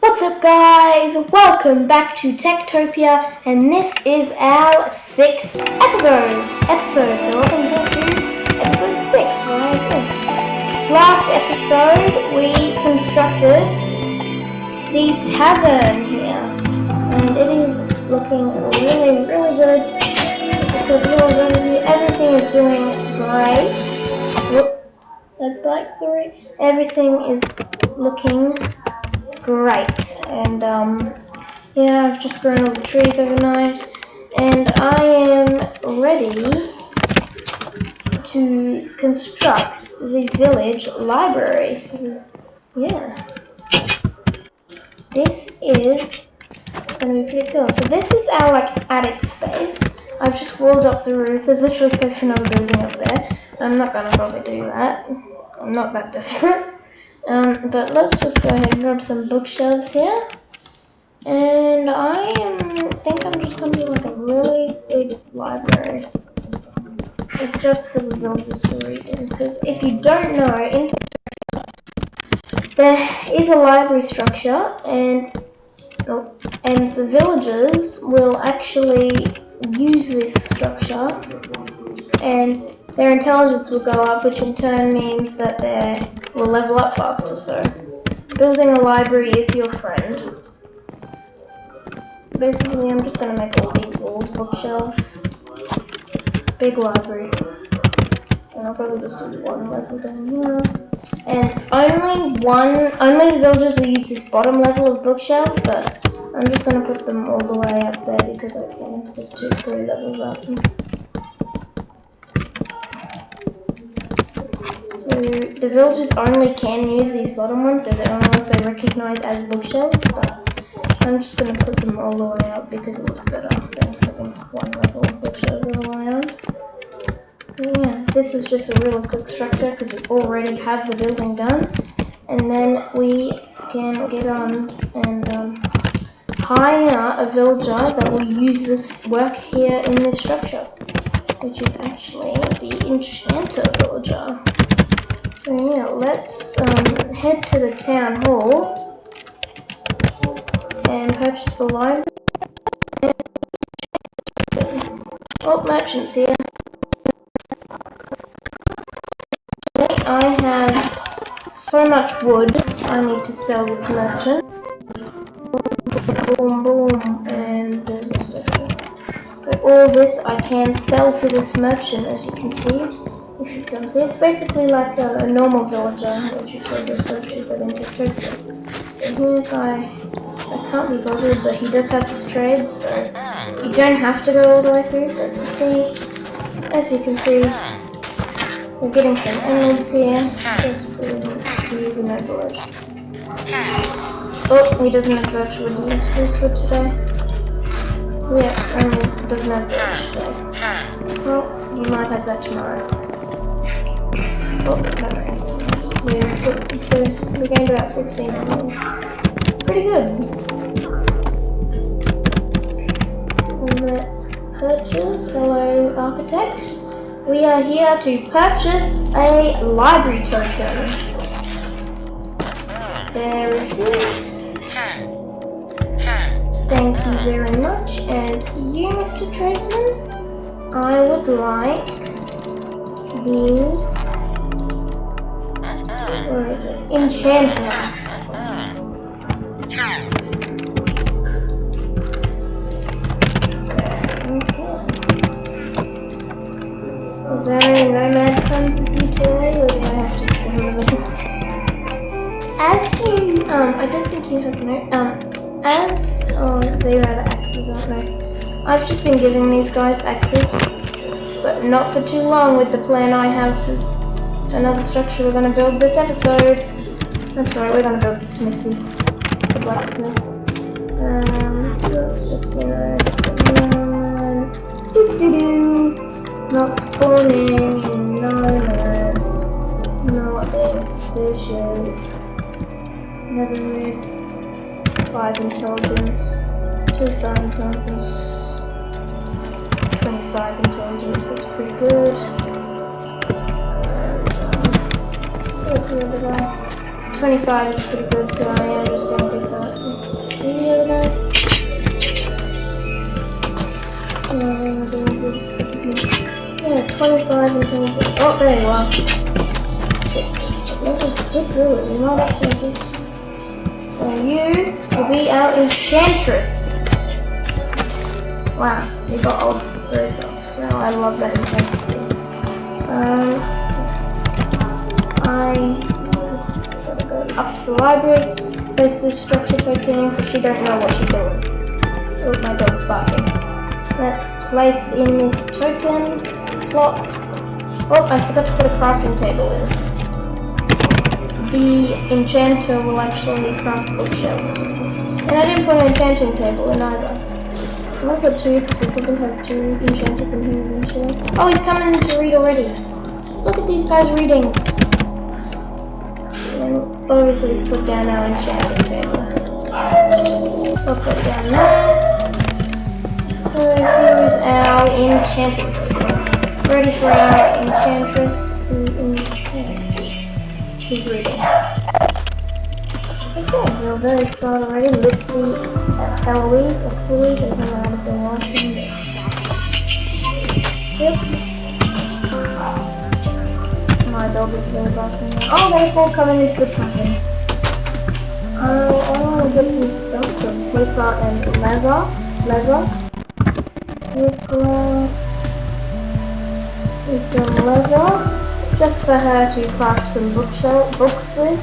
What's up guys? Welcome back to Tektopia, and this is our 6th episode. So welcome to episode 6, right? Last episode we constructed the tavern here, and it is looking really good. Everything is doing great. Whoop, that's back, sorry. Everything is looking great, and yeah, I've just grown all the trees overnight, and I am ready to construct the village library. So yeah, this is gonna be pretty cool. So this is our attic space. I've just walled up the roof. There's literally space for another building up there. I'm not gonna probably do that. I'm not that desperate. But let's just go ahead and grab some bookshelves here. And think I'm just gonna do like a really big library, just for the villagers to read in. Because if you don't know, there is a library structure, and the villagers will actually use this structure, and their intelligence will go up, which in turn means that they will level up faster. So building a library is your friend. Basically, I'm just gonna make all these walls bookshelves. Big library. And I'll probably just do one level down here. And only the villagers will use this bottom level of bookshelves, but I'm just gonna put them all the way up there because I can, just 2-3 levels up. So the villagers only can use these bottom ones, so they're only ones they recognize as bookshelves, but I'm just going to put them all the way up because it looks better than putting one level of bookshelves all the way around. Yeah, this is just a really quick structure because we already have the building done. And then we can get on and hire a villager that will use this work here in this structure, which is actually the enchanter villager. So yeah, let's head to the town hall and purchase the library. Oh, merchant's here. I have so much wood I need to sell this merchant. Boom, boom, and there's a statue. So all this I can sell to this merchant, as you can see. If you come see, it's basically like a normal villager, which you should just go to, but in Tektopia. So here I can't be bothered, but he does have his trades, so you don't have to go all the way through, but as you can see, we're getting some emeralds here, just to use a note wood. Oh, he doesn't have birch wood, he has spruce wood today. Yes, and he doesn't have birch today. Well, he might have that tomorrow. Oh, no. So we gained about 16 emeralds. Pretty good. Let's purchase. Hello, architect. We are here to purchase a library token. There it is. Thank you very much. And you, Mr. Tradesman, I would like the... where is it? Enchanter. Is there any nomad friends with you today, or do I have to spend them in? As you, I don't think you have they are the axes, aren't they? I've just been giving these guys axes, but not for too long with the plan I have for another structure we're going to build this episode. That's right, we're going to build the Smithy, the Blacksmith. Let's just not spawning, nomads, not auspicious, netherite, 5 intelligence, 2 star intelligence, 25 intelligence, that's pretty good. Where's the other guy? 25 is pretty good, so I am just going to get that. there you are. 6. Good village, you might actually do. So you will be our enchantress. Wow, you got old very fast. Wow, I love that enchantress thing. I gotta go up to the library. Place this structure token in because she don't know what she's doing. Oh, my dog's barking. Let's place in this token block. Oh, I forgot to put a crafting table in. The enchanter will actually craft bookshelves with this. And I didn't put an enchanting table in either. I'm gonna put 2 because we probably have 2 enchanters in here eventually. Oh, he's coming to read already. Look at these guys reading. And obviously put down our enchanting table. I'll put it down there. So here is our enchanting table. Ready for our enchantress to enchant. She's reading. Okay, we're very far already. Lift the Eloise, Eloise, I don't know how to say last name. Yep. My dog is really barking now. Oh, they're all coming into the cabin. I want to get some stuff, some paper and leather. We've some leather, just for her to craft some books with.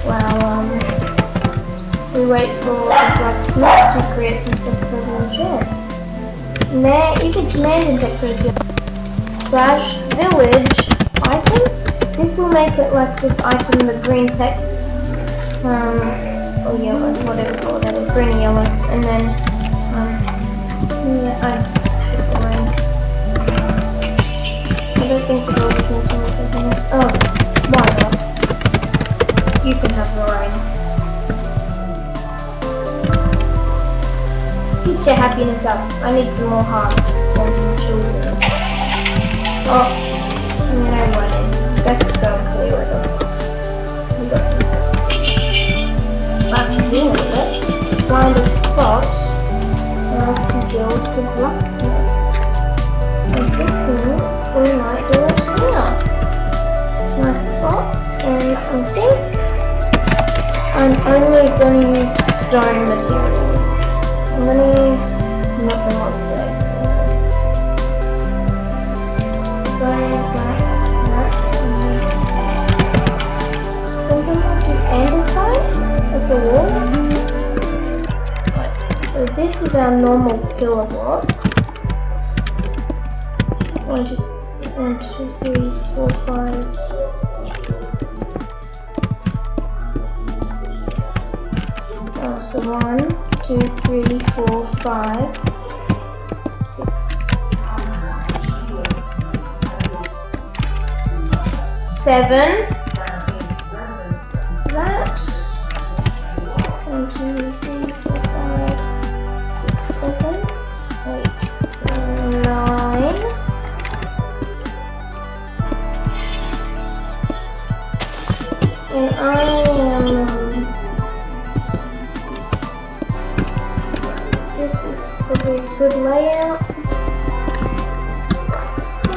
While we wait for the blacksmith to create some stuff for the enchant. There is a command in Tektopia / village item. This will make it like this item, the green text, or yellow, whatever color that is, green and yellow, and then yeah, I hate the rain. I don't think the village is going to make things. Oh, why not? You can have the rain. Keep your happiness up. I need some more hearts and some children. Oh, no running. Let's go and clear weather. We got some stuff. After doing it, find a spot where else to build the blacksmith. I'm thinking we might do it here. Nice spot. And I think I'm only going to use stone materials. I'm going to use nothing on stone. Stone, black, something like the andesite as the walls. Right. So this is our normal pillar block. 1, 2, 3, 4, 5. So 1, 2, 3, 4, 5, 6, 7. That. 1, 2, 3, 4, 5, 6, 7, 8, 9. And I am. Probably a good layout. So,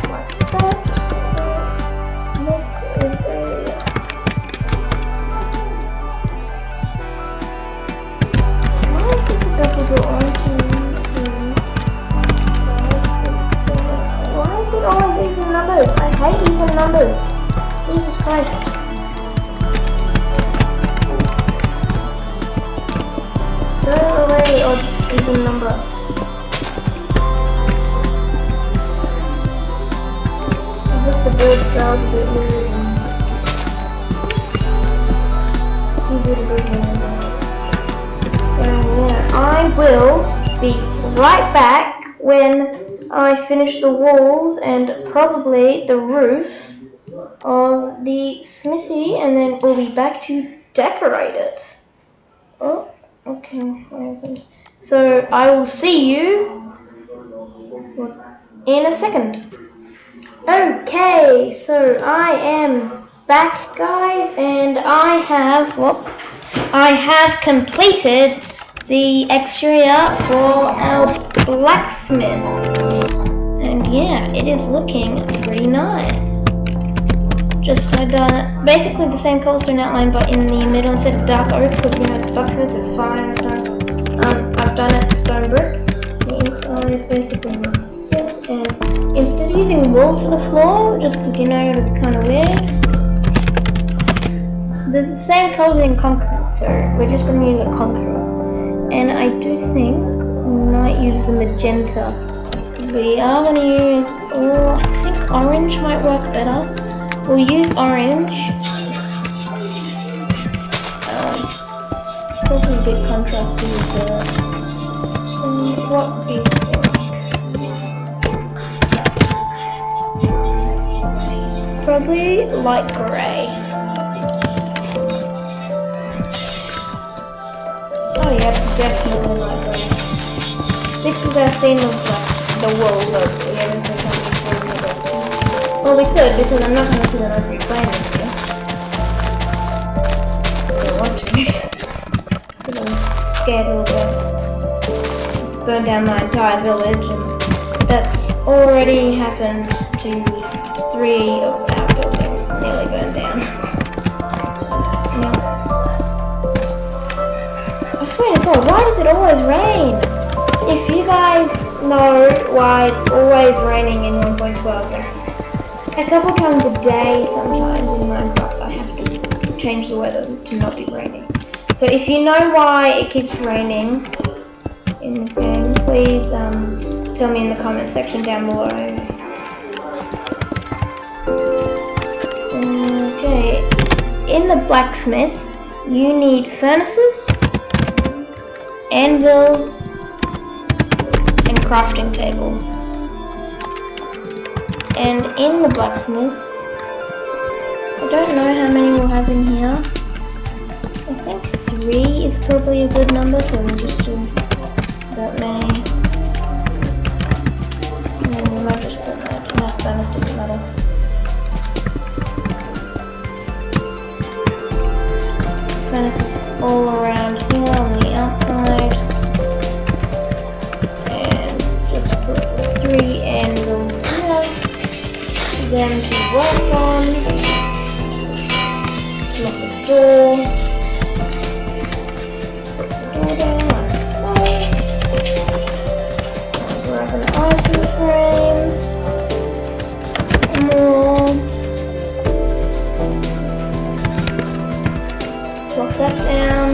like that. This is a. Why is this a double door? 1, 2, 3, 4, 5, 6, 7. Why is it always even numbers? I hate even numbers. Jesus Christ. Go away, or even number. I guess the bird sounds a bit weird. Easy to breathe in. Yeah, I will be right back when I finish the walls and probably the roof of the smithy, and then we'll be back to decorate it. Oh, okay. So I will see you in a second. Okay, so I am back, guys, and I have completed the exterior for our blacksmith. And yeah, it is looking pretty nice. Just I've done basically the same cobblestone outline, but in the middle instead of dark oak, because you know it's Blacksmith, it's fire and stone. I've done it stone brick. The inside basically is this, and instead of using wool for the floor, just because you know it'll be kind of weird, there's the same colour in concrete, so we're just going to use a concrete. And I do think we might use the magenta. We are going to use, I think orange might work better. We'll use orange. Probably a bit contrast to the what do you think? Probably light grey. Oh yeah, definitely light grey. This is our theme of like the world of the other side. Well, we could, because I'm not going to do that every plane this year. I don't want to. Because I'm scared it'll burn down my entire village, and that's already happened to 3 of our buildings nearly burned down. Yeah. I swear to God, why does it always rain? If you guys know why it's always raining in 1.12, a couple times a day sometimes in Minecraft I have to change the weather to not be raining. So if you know why it keeps raining in this game, please tell me in the comment section down below. Okay, in the blacksmith you need furnaces, anvils, and crafting tables. And in the blacksmith, I don't know how many we'll have in here. I think 3 is probably a good number, so we'll just do that many. And then we might just put enough furnace, doesn't matter. Furnaces all around here on the outside. And just put 3 anvils here. Them to work on. Lock the door. Put the door down like so. Grab an item frame. Some more. Lock that down.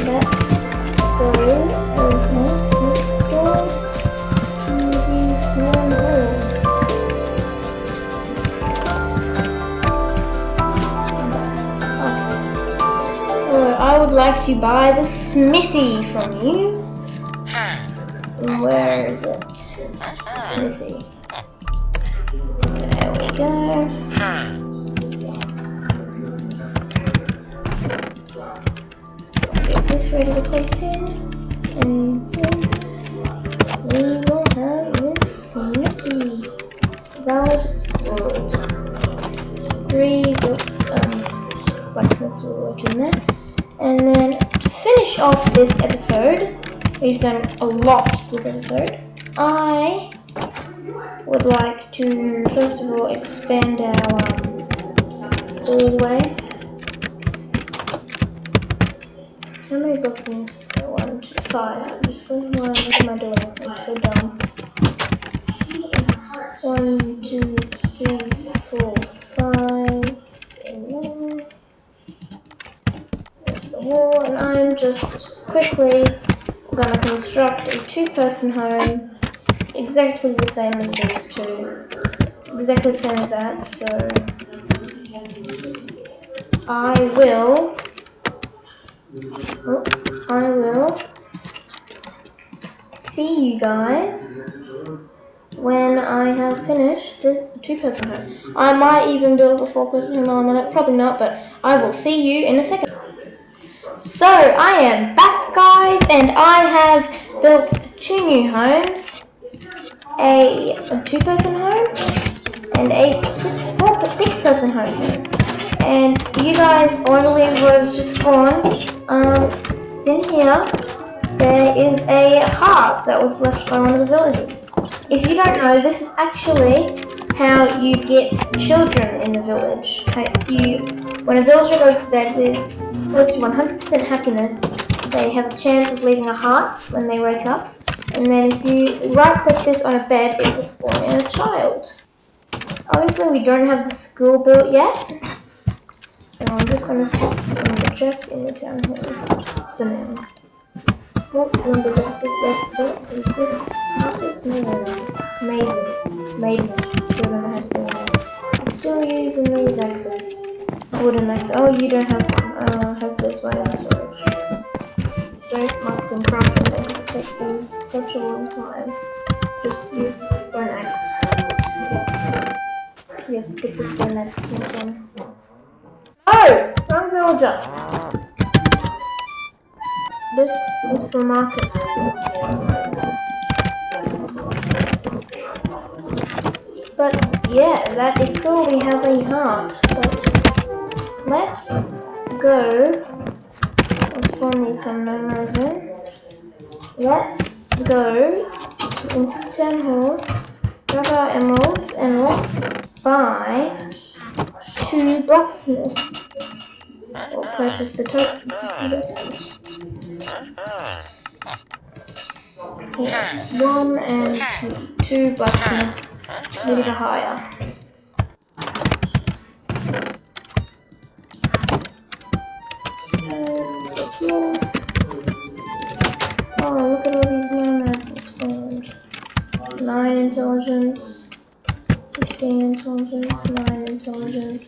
That's good. Okay, next door. I would like to buy the Smithy from you. Where is it? Smithy. There we go. Get this ready to place in. And then we will have this Smithy. Valid wood. 3 books, blacksmiths will work in there. And then to finish off this episode, we've done a lot this episode. I would like to first of all expand our doorway. How many blocks in this? 1, 2, 5. Obviously, what am I doing? I'm so dumb. 1, 2, 3, 4, 5, and then there's the wall, and I'm just quickly gonna construct a 2-person home, exactly the same as these 2, exactly the same as that. So I will see you guys when I have finished this 2-person home. I might even build a 4-person home while I'm on it, probably not, but I will see you in a second. So I am back, guys, and I have built 2 new homes, a 2-person home and a 6-person home. And you guys want to believe where I was just spawned? In here there is a heart that was left by one of the villagers. If you don't know, this is actually how you get children in the village. When a villager goes to bed with close to 100% happiness, they have a chance of leaving a heart when they wake up. And then if you right-click this on a bed, it will spawn in a child. Obviously, we don't have the school built yet, so I'm just going to put the chest in the town hall for now. What number is this? Smartest? No. Maybe. Still don't have the I'm still using these axes. Wooden axe. Oh, you don't have one. I have this one in storage. Don't like them crafting. It takes them such a long time. Just use the stone axe. Yes, get the stone axe, my son. Oh! Wrong villager! This is for Marcus. But yeah, that is cool. We have a heart. But let's go. Let's spawn these unknown in. Let's go into the town hall, grab our emeralds, and let's buy 2 blacksmiths. Or purchase the tokens. Yeah, 1 and 2 blacksmiths. Need to hire. Oh, look at all these nomads that spawned. 9 intelligence, 15 intelligence, 9 intelligence,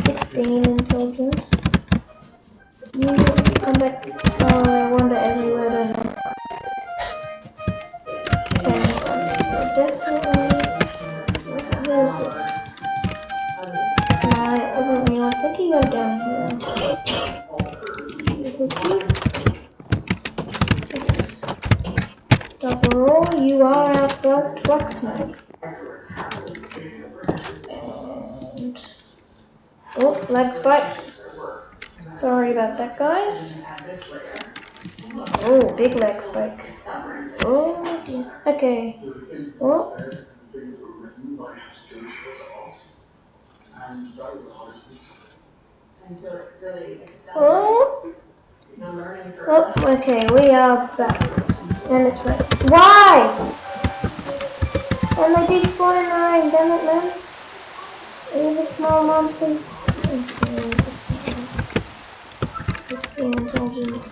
16 intelligence. You come back. Oh, I wander everywhere, don't I? 10 intelligence. So definitely. Where is this? No, it wasn't me. I was thinking of down here. Overall, you are our first blacksmith. And oh, lag spike. Sorry about that, guys. Oh, big lag spike. Oh, dear. Okay. Oh. Oh. Oh, okay, we are back. And it's right. Why? And they did spawn in the rain, damn it, man. Even small monsters. 16 intelligence.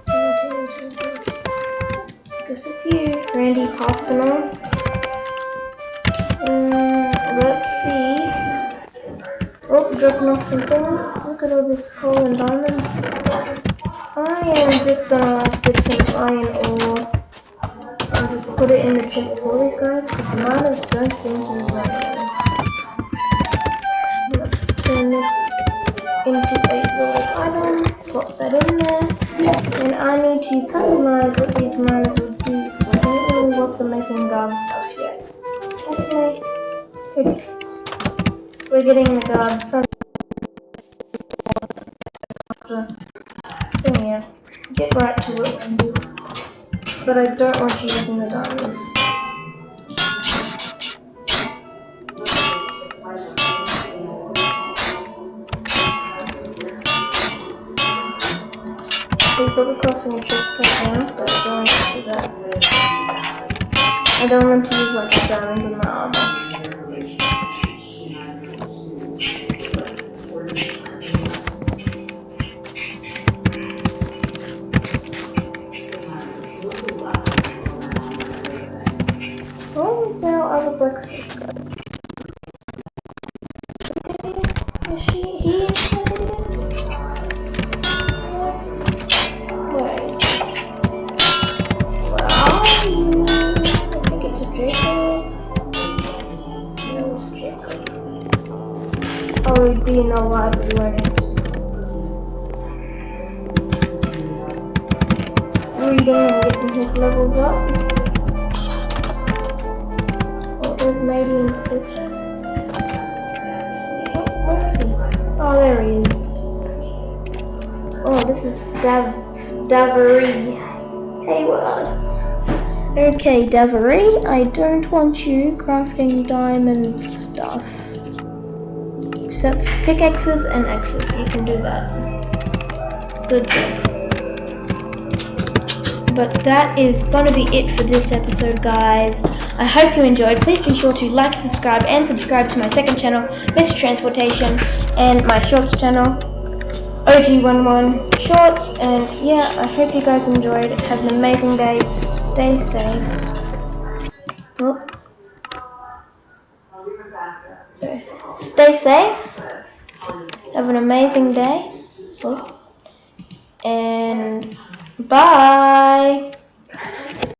17 intelligence. Guess it's you, Randy Hospital. Let's see. Oh, dropping off some things. Look at all this coal and diamonds. I am just gonna get some iron ore and just put it in the chest for these guys because the miners don't seem to be running. Let's turn this into a village item, plop that in there, and I need to customize what these miners will do because I don't really want them making guard stuff yet. Okay, we're getting the guard from after. So yeah, get right to it. But I don't want you using the diamonds. We're probably crossing a chest right now, but I don't want to do that. I don't want to use like the diamonds in my armor. Oh, there are other blacksmiths. Okay, is she here? Where is she? Where are you? I think it's a Draco. No, it's Draco. Oh, it'd be in a library, won't it? Reading and getting his levels up. There's maybe in the future. Oh, where is he? Oh, there he is. Oh, this is Davery. Hey, world. Okay, Devery, I don't want you crafting diamond stuff. Except for pickaxes and axes, you can do that. Good job. But that is gonna be it for this episode, guys. I hope you enjoyed. Please be sure to like, subscribe, and subscribe to my second channel, Mr. Transportation, and my shorts channel, OG11 Shorts. And yeah, I hope you guys enjoyed. Have an amazing day. Stay safe. Oh, sorry. Stay safe. Have an amazing day. Oh, and bye.